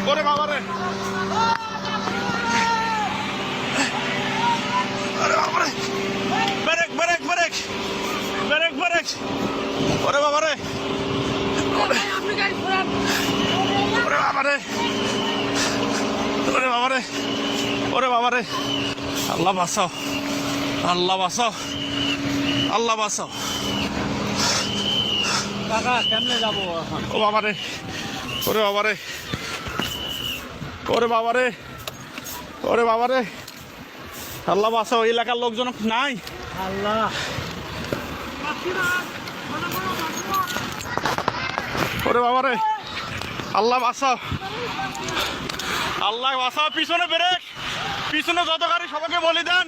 ওরে বাবা রে, আরে বাবা রে, break break break break break, ওরে বাবা রে, ওরে বাবা রে, ওরে বাবা রে, ওরে বাবা রে, আল্লাহ বাঁচাও, আল্লাহ বাঁচাও, আল্লাহ বাঁচাও। কাকা কেমনে যাবো এখন? ও বাবা রে, ওরে বাবা রে, ওরে বাবা রে, ওরে বাবা রে, আল্লাহ বাঁচাও। এলাকার লোকজন নাই। আল্লাহ, ওরে বাবা রে, আল্লাহ বাঁচাও, আল্লাহ বাঁচাও। পিছনে ব্রেক, পিছনে যত গাড়ি সবাইকে বলি দেন,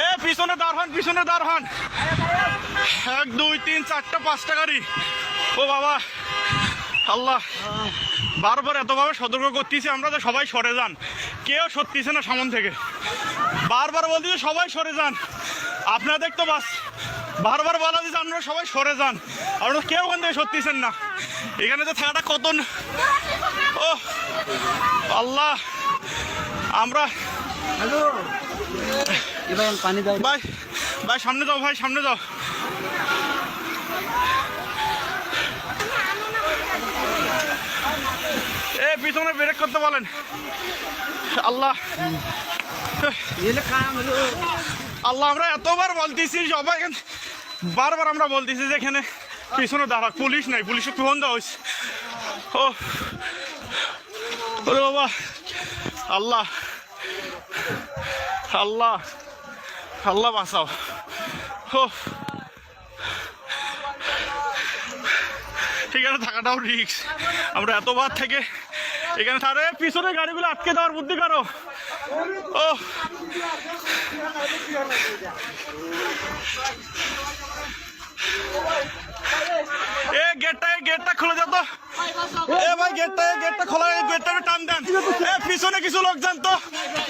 এ পিছনে দাঁড় হন, পিছনে দাঁড় হন। 1 2 3 4টা 5টা গাড়ি। ও বাবা, আল্লাহ বারবার এতভাবে সতর্ক করতেছি আমরা যে সবাই সরে যান, কেউ সরতেছে না সামন থেকে। বারবার বলতেছি সবাই সরে যান, আপনাদের তো বাস বারবার বলা দিচ্ছে আপনারা সবাই সরে যান, আপনারা কেউ ওখান থেকে সরতেছেন না। এখানে তো থাকাটা কত, ও আল্লাহ। আমরা পানি দাও ভাই, ভাই সামনে যাও, ভাই সামনে যাও। এ পিছনে ব্রেক করতে বলেন। আল্লাহ, আল্লাহ আমরা এতবার বলতেছি সবাই, বারবার আমরা বলতেছি যে এখানে পিছনে দাঁড়া, পুলিশ নাই, পুলিশে ফোন দেওয়া হয়েছে। ও ওরে বাবা, আল্লাহ, আল্লাহ, আল্লাহ বাঁচাও। ও এখানে থাকাটাও রিস্ক। আমরা এতবার থেকে এখানে তারে পিছনে গাড়িগুলো আটকে দেওয়ার বুদ্ধি করো। ও এ গেটটা খুলে যেত। এ ভাই গেটটা খোলা, গেটটা টান দেন। এ পিছনে কিছু লোক যান তো,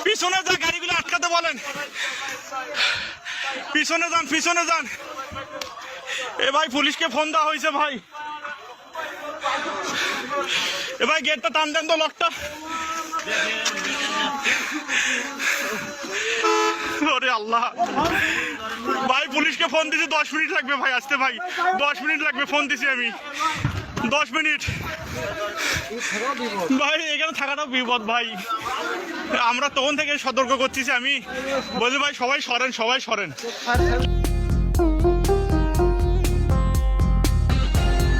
পিছনে যা গাড়িগুলো আটকাতে বলেন, পিছনে যান, পিছনে যান। এ ভাই পুলিশকে ফোন দেওয়া হয়েছে ভাই। এ ভাই গেটটা টান দেন তো, লকটা। ওরে আল্লাহ, ভাই পুলিশকে ফোন দিছি, 10 মিনিট লাগবে ভাই আসতে। ভাই 10 মিনিট লাগবে, ফোন দিছি আমি, 10 মিনিট। ভাই এখানে থাকাটাও বিপদ ভাই। আমরা তখন থেকে সতর্ক করতেছি আমি, বলি ভাই সবাই সরেন, সবাই সরেন।